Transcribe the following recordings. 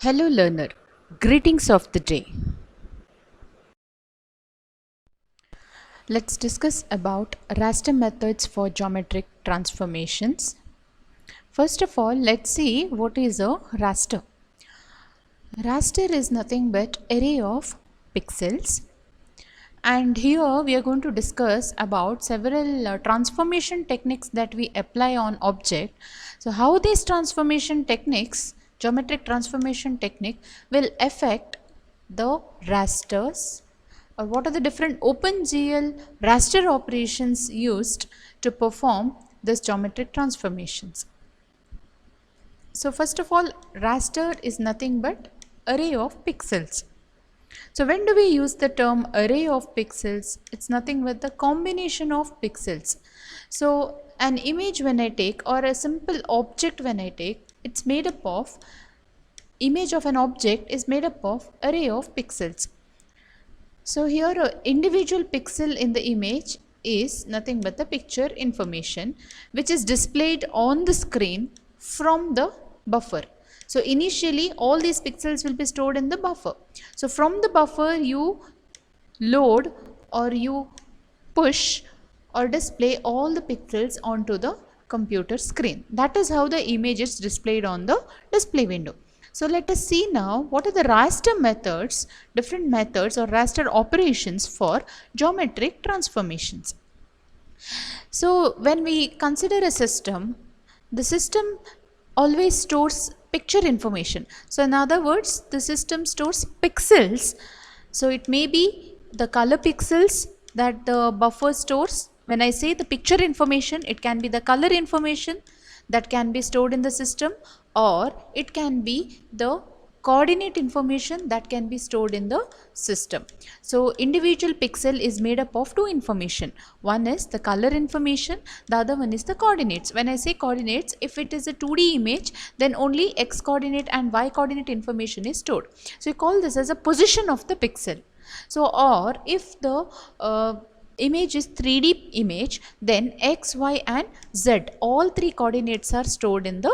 Hello learner, greetings of the day. Let's discuss about raster methods for geometric transformations. First of all, let's see what is a raster. Raster is nothing but array of pixels, and here we are going to discuss about several transformation techniques that we apply on object. So how these transformation techniques, geometric transformation technique, will affect the rasters, or what are the different OpenGL raster operations used to perform this geometric transformations. So first of all, raster is nothing but array of pixels. So when do we use the term array of pixels? It's nothing but the combination of pixels. So an image when I take, or a simple object when I take, it's made up of, image of an object is made up of array of pixels. So here an individual pixel in the image is nothing but the picture information which is displayed on the screen from the buffer. So initially all these pixels will be stored in the buffer. So from the buffer you load or you push or display all the pixels onto the computer screen. That is how the image is displayed on the display window. So let us see now what are the raster methods, different methods or raster operations for geometric transformations. So when we consider a system, the system always stores picture information. So in other words, the system stores pixels. So it may be the color pixels that the buffer stores. When I say the picture information, it can be the color information that can be stored in the system, or it can be the coordinate information that can be stored in the system. So individual pixel is made up of two information. One is the color information, the other one is the coordinates. When I say coordinates, if it is a 2D image, then only x coordinate and y coordinate information is stored. So you call this as a position of the pixel. So or if the image is 3D image, then x, y and z, all three coordinates are stored in the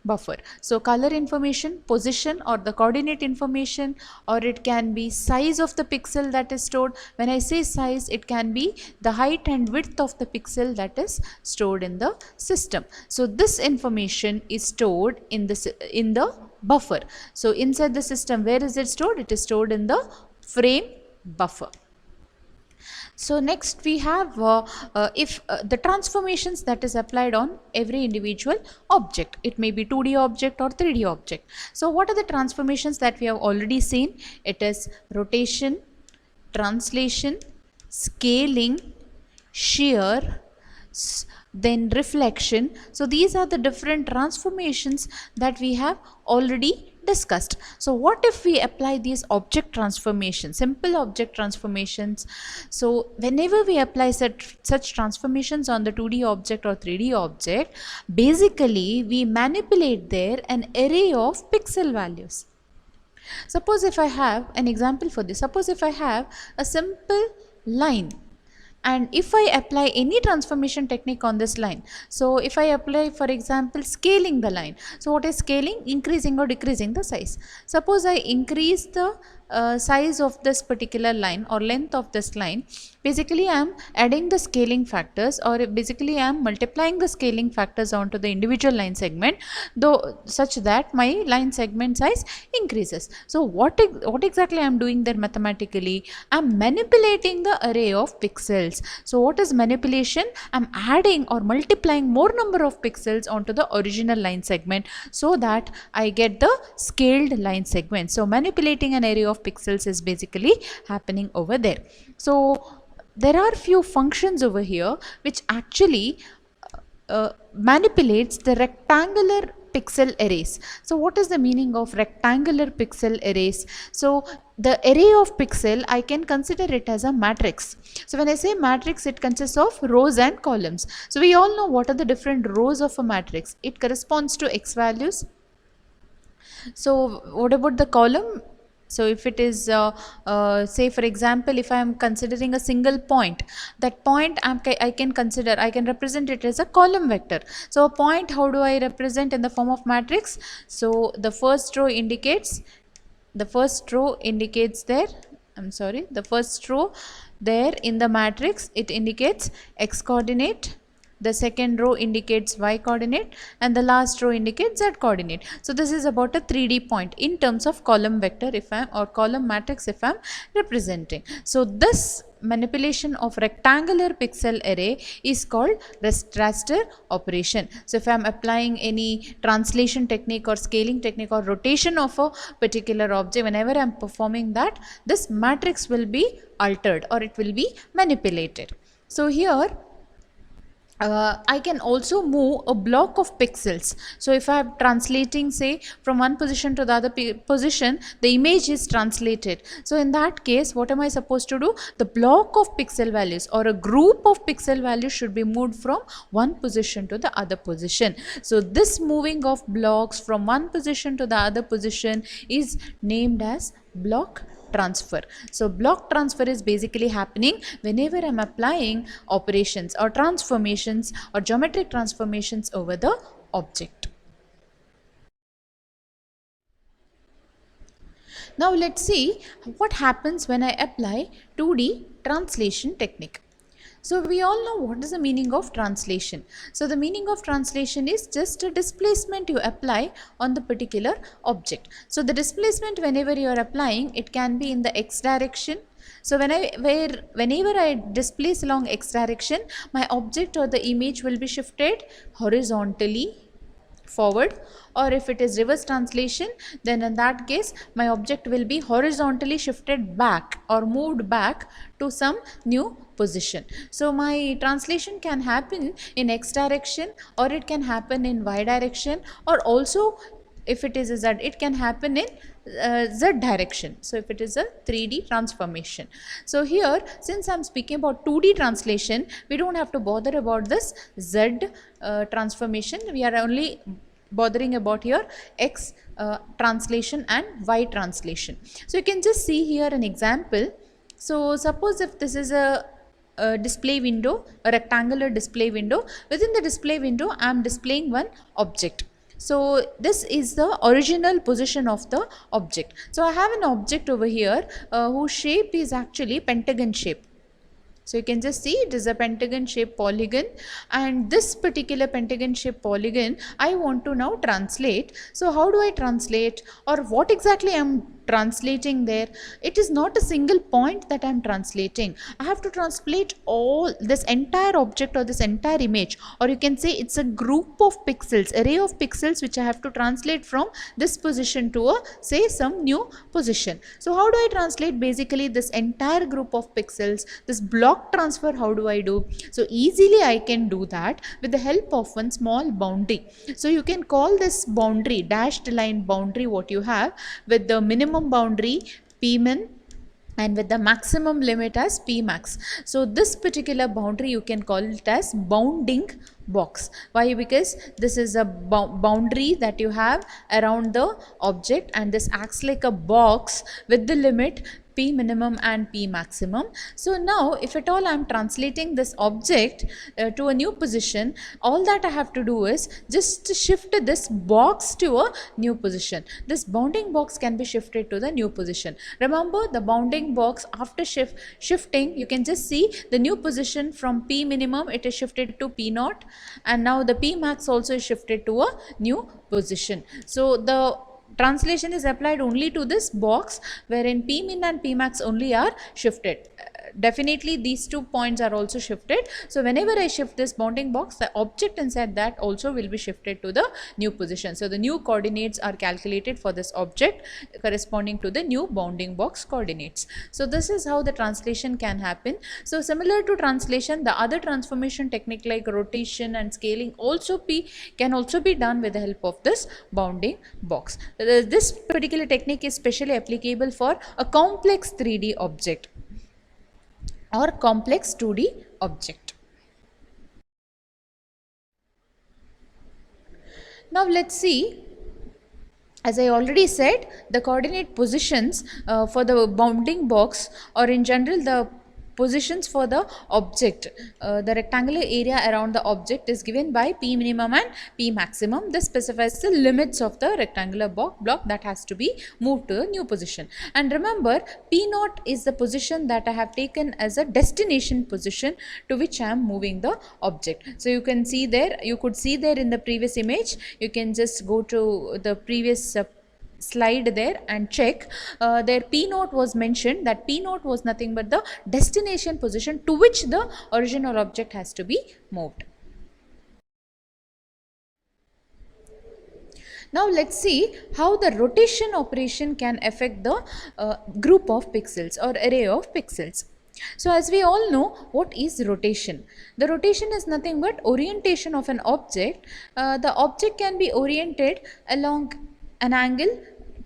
buffer. So color information, position or the coordinate information, or it can be size of the pixel that is stored. When I say size, it can be the height and width of the pixel that is stored in the system. So this information is stored in the buffer. So inside the system, where is it stored? It is stored in the frame buffer. So next we have the transformations that is applied on every individual object. It may be 2D object or 3D object. So what are the transformations that we have already seen? It is rotation, translation, scaling, shear, then reflection. So these are the different transformations that we have already discussed. So what if we apply these object transformations, simple object transformations? So whenever we apply such transformations on the 2D object or 3D object, basically we manipulate there an array of pixel values. Suppose if I have an example for this, suppose if I have a simple line, and if I apply any transformation technique on this line, so if I apply, for example, scaling the line. So what is scaling? Increasing or decreasing the size. Suppose I increase the size of this particular line or length of this line, basically I am adding the scaling factors, or basically I am multiplying the scaling factors onto the individual line segment, though such that my line segment size increases. So what exactly I am doing there mathematically? I am manipulating the array of pixels. So what is manipulation? I am adding or multiplying more number of pixels onto the original line segment so that I get the scaled line segment. So manipulating an array of pixels is basically happening over there. So there are few functions over here which actually manipulates the rectangular pixel arrays. So what is the meaning of rectangular pixel arrays? So the array of pixel, I can consider it as a matrix. So when I say matrix, it consists of rows and columns. So we all know what are the different rows of a matrix. It corresponds to x values. So what about the column? So if it is say for example, if I am considering a single point, that point I can consider, I can represent it as a column vector. So a point, how do I represent in the form of matrix? So the first row indicates there, I'm sorry, the first row there in the matrix, it indicates x coordinate, the second row indicates y coordinate, and the last row indicates z coordinate. So this is about a 3D point in terms of column vector if I am, or column matrix if I am representing. So this manipulation of rectangular pixel array is called raster operation. So if I am applying any translation technique or scaling technique or rotation of a particular object, whenever I am performing that, this matrix will be altered or it will be manipulated. So here I can also move a block of pixels. So if I am translating, say, from one position to the other position, the image is translated. So in that case, what am I supposed to do? The block of pixel values or a group of pixel values should be moved from one position to the other position. So this moving of blocks from one position to the other position is named as block transfer. So block transfer is basically happening whenever I am applying operations or transformations or geometric transformations over the object. Now let's see what happens when I apply 2D translation technique. So we all know what is the meaning of translation. So the meaning of translation is just a displacement you apply on the particular object. So the displacement, whenever you are applying, it can be in the x direction. So whenever I displace along x direction, my object or the image will be shifted horizontally forward, or if it is reverse translation, then in that case my object will be horizontally shifted back or moved back to some new position. So my translation can happen in x direction, or it can happen in y direction, or also if it is a z, it can happen in z direction. So if it is a 3D transformation. So here, since I am speaking about 2D translation, we don't have to bother about this z transformation. We are only bothering about here x translation and y translation. So you can just see here an example. So suppose if this is a display window, a rectangular display window. Within the display window, I am displaying one object. So this is the original position of the object. So I have an object over here whose shape is actually pentagon shape. So you can just see it is a pentagon shaped polygon, and this particular pentagon shaped polygon I want to now translate. So how do I translate, or what exactly I am translating there? It is not a single point that I am translating. I have to translate all this entire object or this entire image, or you can say it's a group of pixels, array of pixels which I have to translate from this position to a, say, some new position. So how do I translate basically this entire group of pixels, this block transfer? How do I do? So easily I can do that with the help of one small boundary. So you can call this boundary dashed line boundary what you have with the minimum boundary Pmin and with the maximum limit as Pmax. So this particular boundary you can call it as bounding box. Why? Because this is a boundary that you have around the object, and this acts like a box with the limit P minimum and P maximum. So now if at all I am translating this object to a new position, all that I have to do is just shift this box to a new position. This bounding box can be shifted to the new position. Remember, the bounding box, after shifting, you can just see the new position from P minimum, it is shifted to P naught, and now the P max also is shifted to a new position. So the translation is applied only to this box wherein P min and P max only are shifted. Definitely these 2 points are also shifted. So whenever I shift this bounding box, the object inside that also will be shifted to the new position. So the new coordinates are calculated for this object corresponding to the new bounding box coordinates. So this is how the translation can happen. So similar to translation, the other transformation technique like rotation and scaling can also be done with the help of this bounding box. This particular technique is specially applicable for a complex 3D object or complex 2D object. Now let's see, as I already said, the coordinate positions for the bounding box, or in general the positions for the object, the rectangular area around the object is given by P minimum and P maximum. This specifies the limits of the rectangular block that has to be moved to a new position. And remember, P naught is the position that I have taken as a destination position to which I am moving the object. So you can see there, you could see there in the previous image, you can just go to the previous slide there and check. There P naught was mentioned, that P naught was nothing but the destination position to which the original object has to be moved. Now let's see how the rotation operation can affect the group of pixels or array of pixels. So as we all know, what is rotation? The rotation is nothing but orientation of an object. The object can be oriented along an angle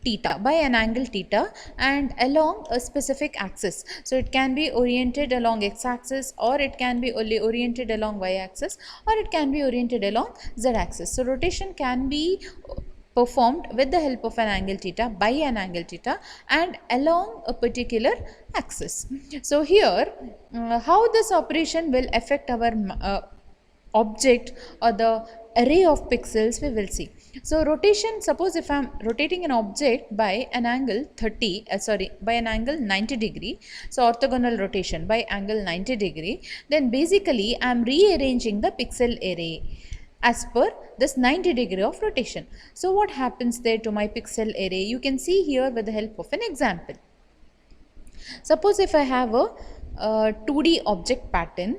theta, by an angle theta, and along a specific axis. So it can be oriented along x axis, or it can be only oriented along y axis, or it can be oriented along z axis. So rotation can be performed with the help of an angle theta, by an angle theta, and along a particular axis. So here how this operation will affect our object or the array of pixels, we will see. So rotation, suppose if I am rotating an object by an angle by an angle 90 degree, so orthogonal rotation by angle 90 degree, then basically I am rearranging the pixel array as per this 90 degree of rotation. So what happens there to my pixel array? You can see here with the help of an example. Suppose if I have a 2D object pattern,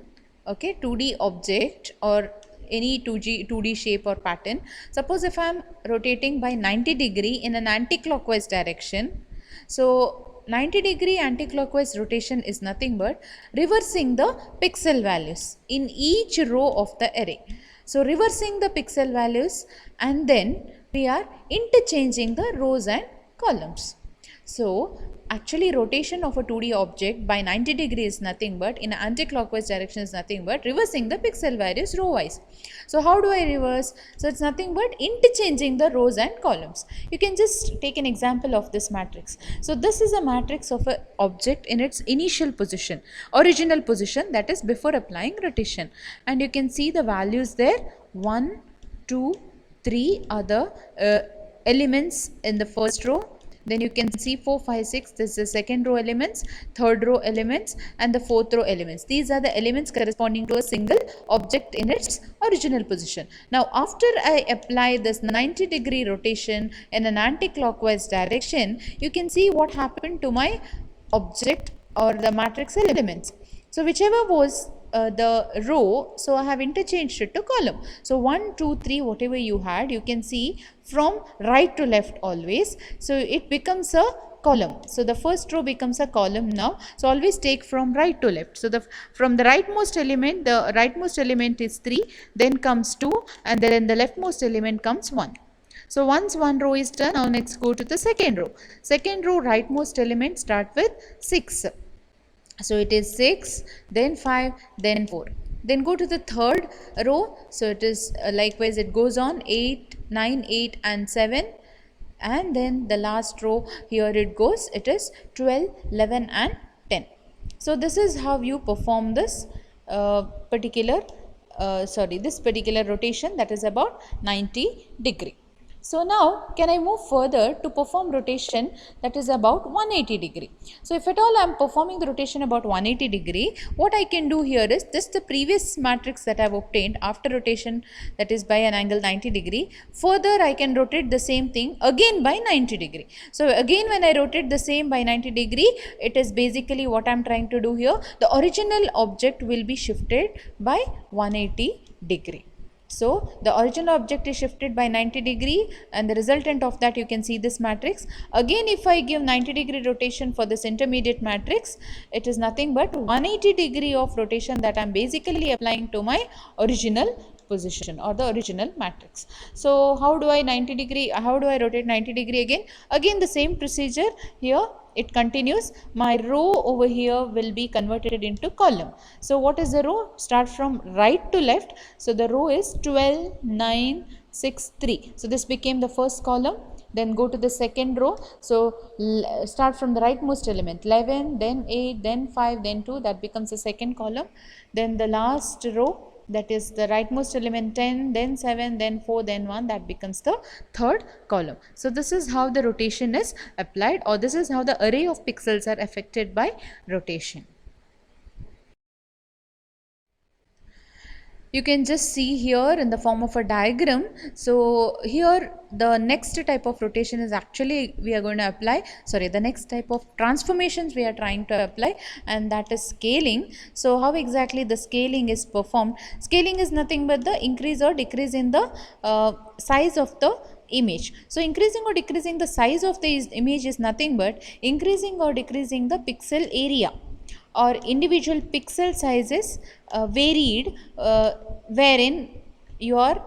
okay, 2D object or any 2D shape or pattern. Suppose if I am rotating by 90 degree in an anti-clockwise direction. So 90 degree anti-clockwise rotation is nothing but reversing the pixel values in each row of the array. So reversing the pixel values, and then we are interchanging the rows and columns. So actually rotation of a 2D object by 90 degree is nothing but, in anti-clockwise direction is nothing but reversing the pixel values row wise. So how do I reverse? So it's nothing but interchanging the rows and columns. You can just take an example of this matrix. So this is a matrix of an object in its initial position, original position, that is before applying rotation. And you can see the values there, 1, 2, 3 are the elements in the first row. Then you can see 4, 5, 6, this is the second row elements, third row elements, and the fourth row elements. These are the elements corresponding to a single object in its original position. Now after I apply this 90 degree rotation in an anti-clockwise direction, you can see what happened to my object or the matrix elements. So whichever was the row, so I have interchanged it to column. So 1, 2, 3, whatever you had, you can see from right to left always. So it becomes a column. So the first row becomes a column now. So always take from right to left. So from the rightmost element, the rightmost element is 3, then comes 2, and then the leftmost element comes 1. So once one row is done, now next go to the second row. Second row rightmost element start with 6. So it is 6, then 5, then 4. Then go to the third row. So it is likewise it goes on 8, 9, 8 and 7. And then the last row here it goes, it is 12, 11 and 10. So this is how you perform this particular rotation, that is about 90 degree. So now can I move further to perform rotation that is about 180 degree. So if at all I am performing the rotation about 180 degree, what I can do here is this the previous matrix that I have obtained after rotation, that is by an angle 90 degree. Further I can rotate the same thing again by 90 degree. So again when I rotate the same by 90 degree, it is basically what I am trying to do here. The original object will be shifted by 180 degree. So the original object is shifted by 90 degree, and the resultant of that you can see this matrix. Again if I give 90 degree rotation for this intermediate matrix, it is nothing but 180 degree of rotation that I am basically applying to my original position or the original matrix. So how do I rotate 90 degree again? Again the same procedure here. It continues. My row over here will be converted into column. So what is the row? Start from right to left. So the row is 12, 9, 6, 3. So this became the first column. Then go to the second row. So start from the rightmost element, 11, then 8, then 5, then 2. That becomes the second column. Then the last row, that is the rightmost element, 10, then 7, then 4, then 1, that becomes the third column. So this is how the rotation is applied, or this is how the array of pixels are affected by rotation. You can just see here in the form of a diagram. So here the next type of rotation is actually we are going to apply, the next type of transformations we are trying to apply, and that is scaling. So how exactly the scaling is performed? Scaling is nothing but the increase or decrease in the size of the image. So increasing or decreasing the size of the image is nothing but increasing or decreasing the pixel area, or individual pixel sizes varied, wherein you are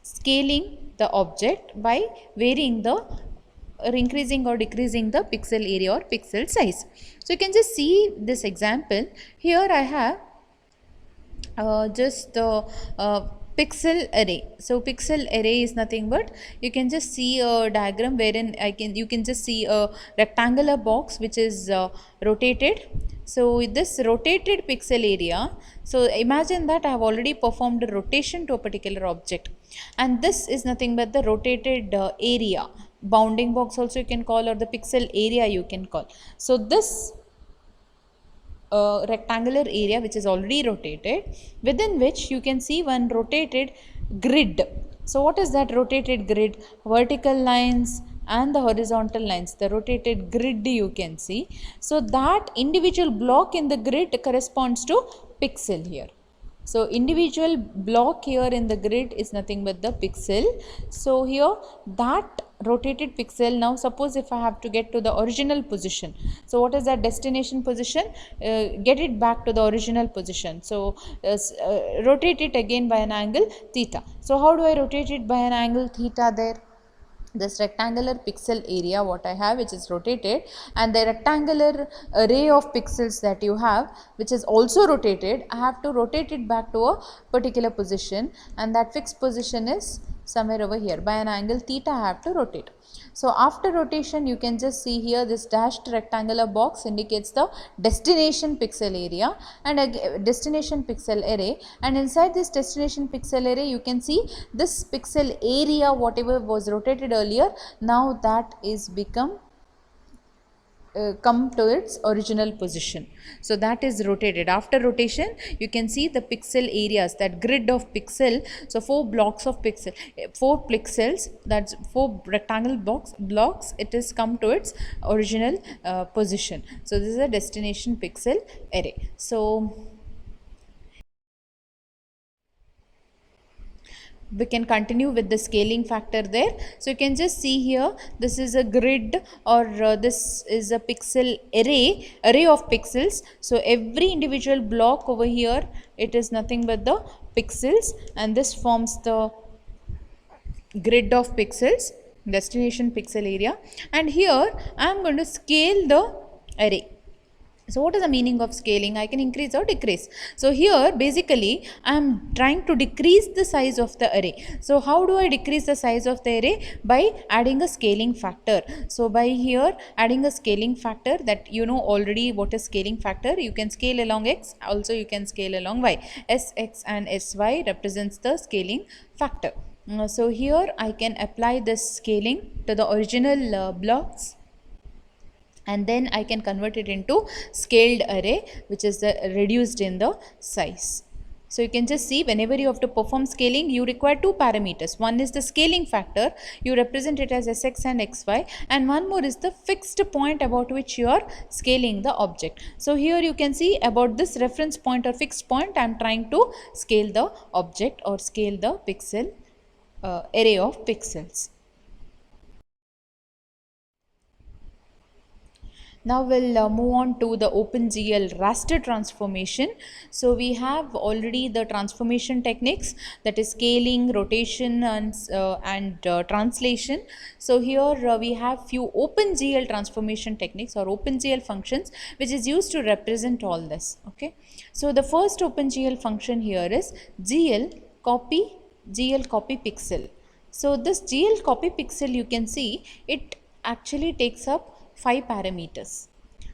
scaling the object by varying the or increasing or decreasing the pixel area or pixel size. So you can just see this example. Here I have just the pixel array. So pixel array is nothing but, you can just see a diagram wherein you can just see a rectangular box which is rotated. So this rotated pixel area, so imagine that I have already performed a rotation to a particular object, and this is nothing but the rotated area, bounding box also you can call, or the pixel area you can call. So this rectangular area which is already rotated, within which you can see one rotated grid. So what is that rotated grid? Vertical lines and the horizontal lines, the rotated grid you can see. So that individual block in the grid corresponds to pixel here. So individual block here in the grid is nothing but the pixel. So here that rotated pixel, now suppose if I have to get to the original position, so what is that destination position? Get it back to the original position. So rotate it again by an angle theta. So how do I rotate it by an angle theta there? This rectangular pixel area what I have, which is rotated, and the rectangular array of pixels that you have which is also rotated, I have to rotate it back to a particular position, and that fixed position is somewhere over here. By an angle theta I have to rotate. So after rotation you can just see here this dashed rectangular box indicates the destination pixel area and a destination pixel array, and inside this destination pixel array you can see this pixel area whatever was rotated earlier, now that is become come to its original position. So that is rotated. After rotation you can see the pixel areas, that grid of pixel. So 4 blocks of pixel, 4 pixels, that's 4 rectangle blocks, it is come to its original position. So this is a destination pixel array. So we can continue with the scaling factor there. So you can just see here, this is a grid, or this is a pixel array of pixels. So every individual block over here, it is nothing but the pixels, and this forms the grid of pixels, destination pixel area, and here I am going to scale the array. So what is the meaning of scaling? I can increase or decrease. So here basically I am trying to decrease the size of the array. So how do I decrease the size of the array? By adding a scaling factor. So by here adding a scaling factor, that you know already what is scaling factor. You can scale along x, also you can scale along y. S, x and sy represents the scaling factor. So here I can apply this scaling to the original blocks, and then I can convert it into scaled array, which is reduced in the size. So you can just see, whenever you have to perform scaling, you require two parameters. One is the scaling factor, you represent it as sx and xy, and one more is the fixed point about which you are scaling the object. So here you can see, about this reference point or fixed point, I am trying to scale the object or scale the pixel array of pixels. Now we'll move on to the OpenGL raster transformation. So we have already the transformation techniques, that is scaling, rotation, and translation. So here we have few OpenGL transformation techniques or OpenGL functions which is used to represent all this. Okay. So the first OpenGL function here is GL copy pixel. So this GL copy pixel, you can see it actually takes up 5 parameters.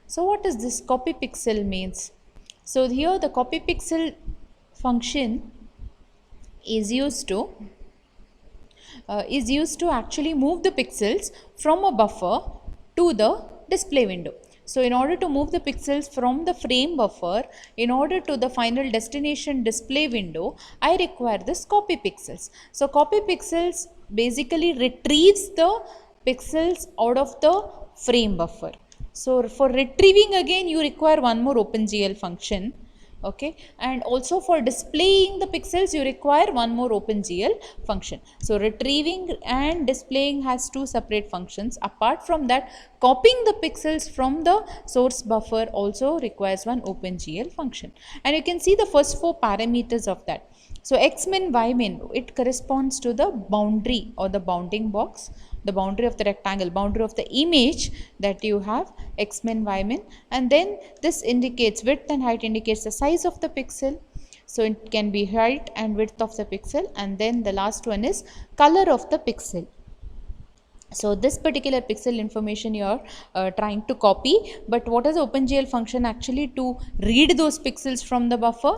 So what does this copy pixel means? So here the copy pixel function is used to actually move the pixels from a buffer to the display window. So in order to move the pixels from the frame buffer in order to the final destination display window, I require this copy pixels. So copy pixels basically retrieves the pixels out of the frame buffer. So for retrieving, again you require one more OpenGL function. Okay, and also for displaying the pixels you require one more OpenGL function. So retrieving and displaying has two separate functions. Apart from that, copying the pixels from the source buffer also requires one OpenGL function. And you can see the first 4 parameters of that. So xmin, ymin, it corresponds to the boundary or the bounding box, the boundary of the rectangle, boundary of the image that you have, xmin, ymin, and then this indicates width and height, indicates the size of the pixel. So it can be height and width of the pixel, and then the last one is color of the pixel. So this particular pixel information you are trying to copy, but what is the OpenGL function actually to read those pixels from the buffer?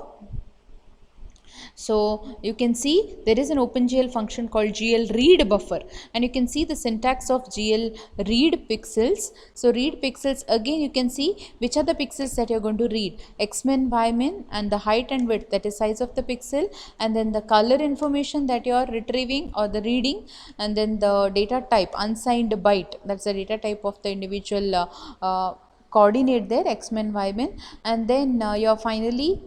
So you can see there is an OpenGL function called GL read buffer, and you can see the syntax of GL read pixels. So read pixels, again you can see which are the pixels that you are going to read, xmin, ymin, and the height and width, that is size of the pixel, and then the color information that you are retrieving or the reading, and then the data type, unsigned byte, that's the data type of the individual coordinate there, xmin, ymin, and then you are finally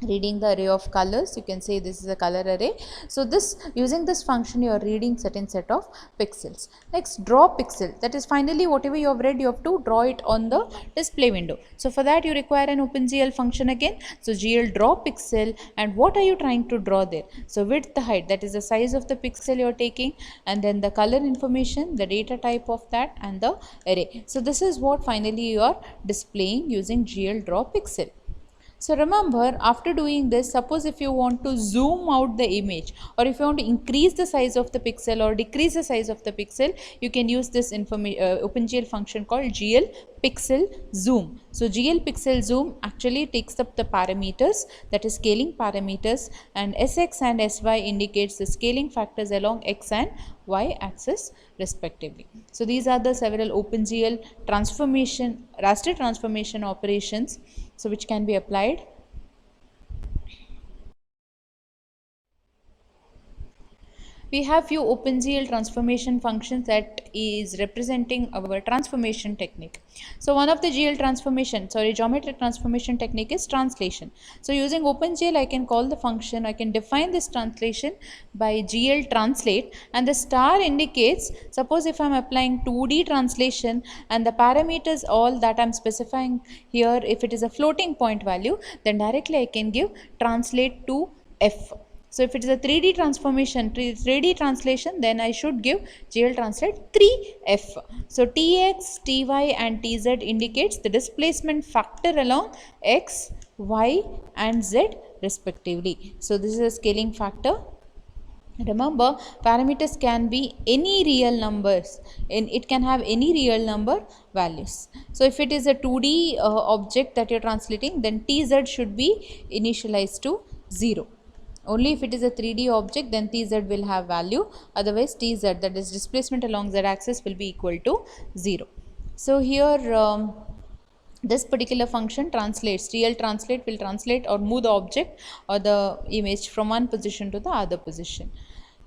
reading the array of colors. You can say this is a color array. So this, using this function, you are reading certain set of pixels. Next, draw pixel, that is finally whatever you have read you have to draw it on the display window. So for that you require an OpenGL function again. So GL draw pixel, and what are you trying to draw there? So width, the height, that is the size of the pixel you are taking, and then the color information, the data type of that, and the array. So this is what finally you are displaying using GL draw pixel. So remember, after doing this, suppose if you want to zoom out the image, or if you want to increase the size of the pixel or decrease the size of the pixel, you can use this OpenGL function called GL pixel zoom. So GL pixel zoom actually takes up the parameters, that is scaling parameters, and Sx and Sy indicates the scaling factors along x and y axis respectively. So these are the several OpenGL transformation, raster transformation operations, so which can be applied. We have few OpenGL transformation functions that is representing our transformation technique. So one of the geometric transformation technique is translation. So using OpenGL, I can call the function, I can define this translation by GL translate, and the star indicates, suppose if I am applying 2D translation and the parameters all that I am specifying here, if it is a floating point value, then directly I can give translate to F. So if it is a 3D transformation, 3D translation, then I should give GL translate 3F. So Tx, Ty and Tz indicates the displacement factor along x, y and z respectively. So this is a scaling factor. Remember, parameters can be any real numbers, and it can have any real number values. So if it is a 2D object that you are translating, then Tz should be initialized to 0. Only if it is a 3D object, then Tz will have value, otherwise Tz, that is displacement along z axis, will be equal to 0. So here this particular function translates, GL translate will translate or move the object or the image from one position to the other position.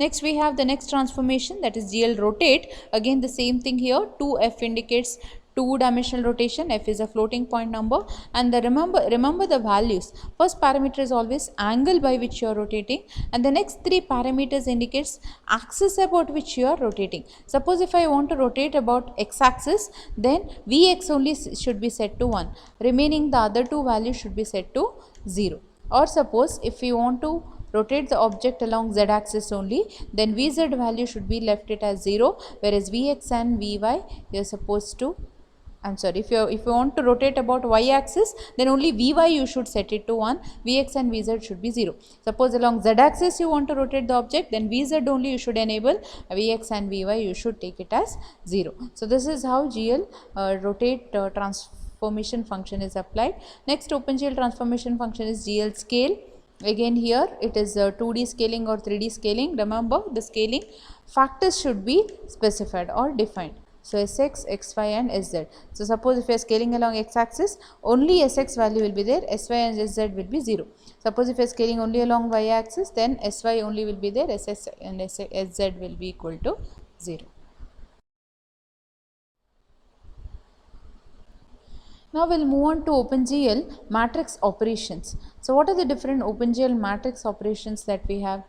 Next we have the next transformation, that is GL rotate. Again the same thing here, 2f indicates two-dimensional rotation, f is a floating point number, and remember the values. First parameter is always angle by which you are rotating, and the next three parameters indicates axis about which you are rotating. Suppose if I want to rotate about x-axis, then Vx only should be set to 1, remaining the other two values should be set to 0. Or suppose if you want to rotate the object along z axis only, then Vz value should be left it as 0, whereas Vx and Vy you are supposed to, if you want to rotate about y axis, then only Vy you should set it to 1, Vx and Vz should be 0. Suppose along z axis you want to rotate the object, then Vz only you should enable, Vx and Vy you should take it as 0. So this is how GL rotate transformation function is applied. Next OpenGL transformation function is GL scale. Again here it is 2D scaling or 3D scaling. Remember the scaling factors should be specified or defined. So Sx, Xy and Sz. So suppose if you are scaling along x-axis, only Sx value will be there, Sy and Sz will be 0. Suppose if you are scaling only along y-axis, then Sy only will be there, Ss and Sz will be equal to 0. Now we'll move on to OpenGL matrix operations. So what are the different OpenGL matrix operations that we have?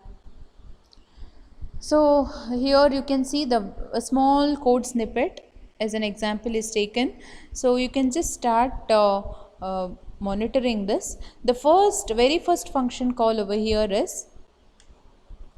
So here you can see a small code snippet as an example is taken. So you can just start monitoring this. The very first function call over here is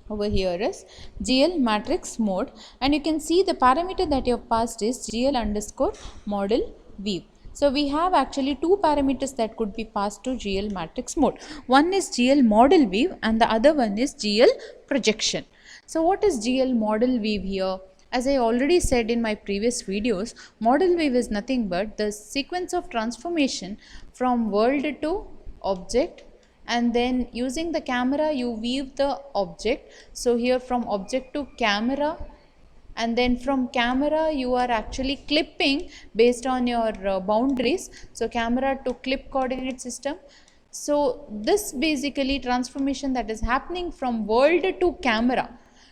GL matrix mode, and you can see the parameter that you have passed is GL underscore model view. So we have actually two parameters that could be passed to GL matrix mode. One is GL model view and the other one is GL projection. So what is GL model view here? As I already said in my previous videos, model view is nothing but the sequence of transformation from world to object, and then using the camera you view the object. So here from object to camera, and then from camera you are actually clipping based on your boundaries. So camera to clip coordinate system. So this basically transformation that is happening from world to camera.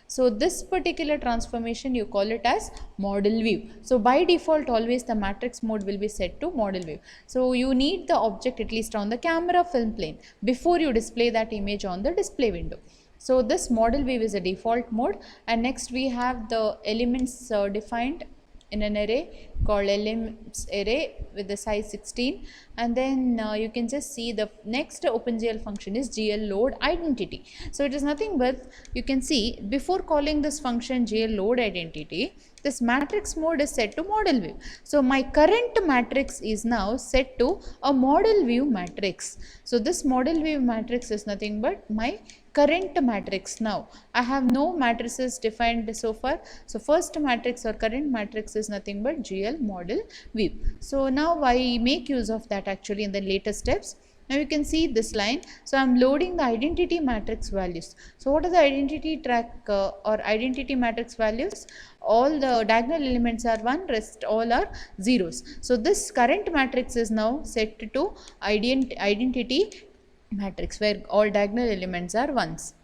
So this particular transformation you call it as model view. So by default always the matrix mode will be set to model view. So you need the object at least on the camera film plane before you display that image on the display window. So this model view is a default mode, and next we have the elements defined in an array called elements array with the size 16, and then you can just see the next OpenGL function is GL load identity. So it is nothing but, you can see before calling this function GL load identity, this matrix mode is set to model view. So my current matrix is now set to a model view matrix. So this model view matrix is nothing but my current matrix now. I have no matrices defined so far. So first matrix or current matrix is nothing but GL model view. So now I make use of that actually in the later steps. Now you can see this line. So I am loading the identity matrix values. So what are the identity track or identity matrix values? All the diagonal elements are 1, rest all are zeros. So this current matrix is now set to identity matrix where all diagonal elements are 1s.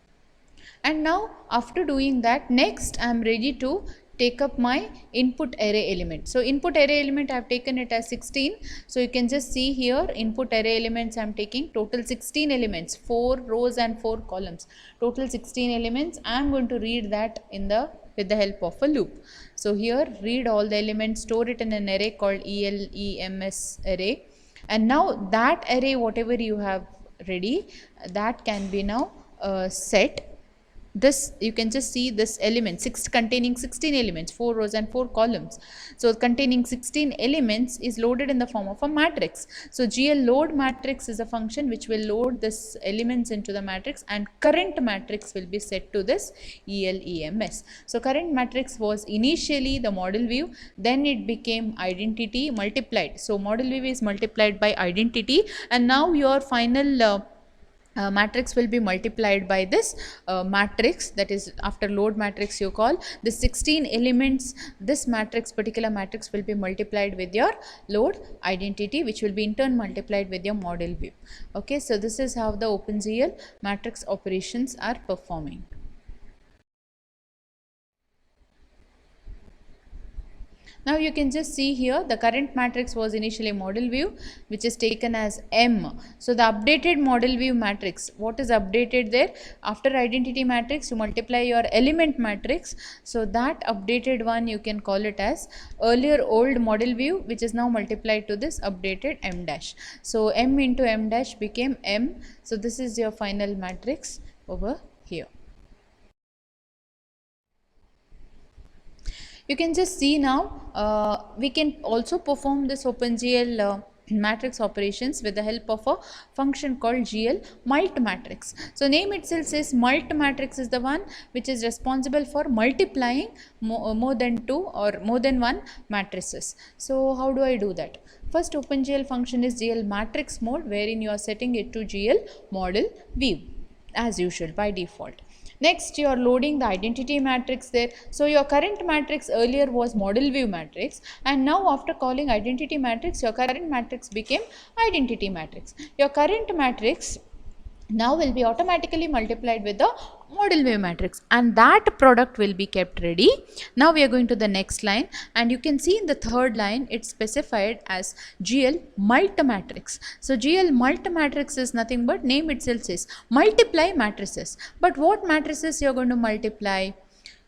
And now after doing that, next I am ready to take up my input array element. So input array element I have taken it as 16. So you can just see here input array elements I am taking total 16 elements, 4 rows and 4 columns, total 16 elements. I am going to read that with the help of a loop. So here read all the elements, store it in an array called ELEMS array, and now that array whatever you have ready, that can be now set. This you can just see this element containing 16 elements, 4 rows and 4 columns. So containing 16 elements is loaded in the form of a matrix. So GL load matrix is a function which will load this elements into the matrix, and current matrix will be set to this ELEMS. So current matrix was initially the model view, then it became identity multiplied. So model view is multiplied by identity, and now your final matrix will be multiplied by this matrix, that is after load matrix you call the 16 elements. This matrix, particular matrix, will be multiplied with your load identity, which will be in turn multiplied with your model view. Okay, so this is how the OpenGL matrix operations are performing. Now you can just see here the current matrix was initially model view, which is taken as M. So the updated model view matrix, what is updated there? After identity matrix you multiply your element matrix. So that updated one you can call it as earlier old model view, which is now multiplied to this updated M dash. So M into M dash became M. So this is your final matrix over here. You can just see now we can also perform this OpenGL matrix operations with the help of a function called GL mult matrix. So name itself says mult matrix is the one which is responsible for multiplying more than two or more than one matrices. So how do I do that? First, OpenGL function is GL matrix mode, wherein you are setting it to GL model view as usual by default. Next, you are loading the identity matrix there. So your current matrix earlier was model view matrix, and now after calling identity matrix, your current matrix became identity matrix. Your current matrix now will be automatically multiplied with the model view matrix, and that product will be kept ready. Now we are going to the next line, and you can see in the third line it's specified as GL mult matrix. So GL mult matrix is nothing but name itself says multiply matrices. But what matrices you are going to multiply?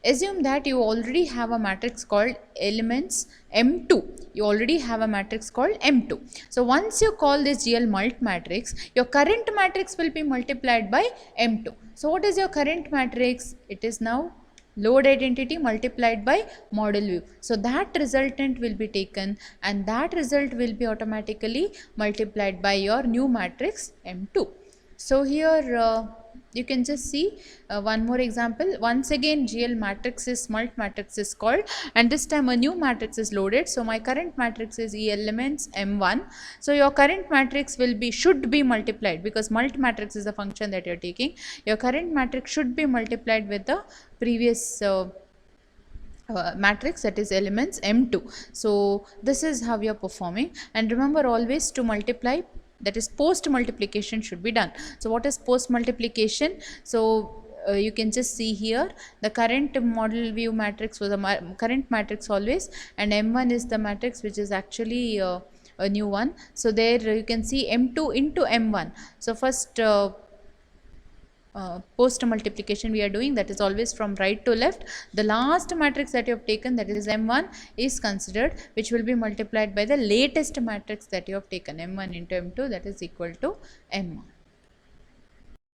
Assume that you already have a matrix called elements M2. You already have a matrix called M2. So once you call this GL mult matrix, your current matrix will be multiplied by M2. So what is your current matrix? It is now load identity multiplied by model view. So that resultant will be taken, and that result will be automatically multiplied by your new matrix M2. So here you can just see one more example. Once again GL matrix is mult matrix is called, and this time a new matrix is loaded. So my current matrix is E elements M1. So your current matrix will be should be multiplied, because mult matrix is the function that you are taking. Your current matrix should be multiplied with the previous matrix, that is elements M2. So this is how you are performing, and remember always to multiply, that is post multiplication should be done. So what is post multiplication? So you can just see here the current model view matrix was a current matrix always, and M1 is the matrix which is actually a new one. So there you can see M2 into M1. So first post multiplication we are doing, that is always from right to left. The last matrix that you have taken, that is M1, is considered, which will be multiplied by the latest matrix that you have taken, M1 into M2, that is equal to M1.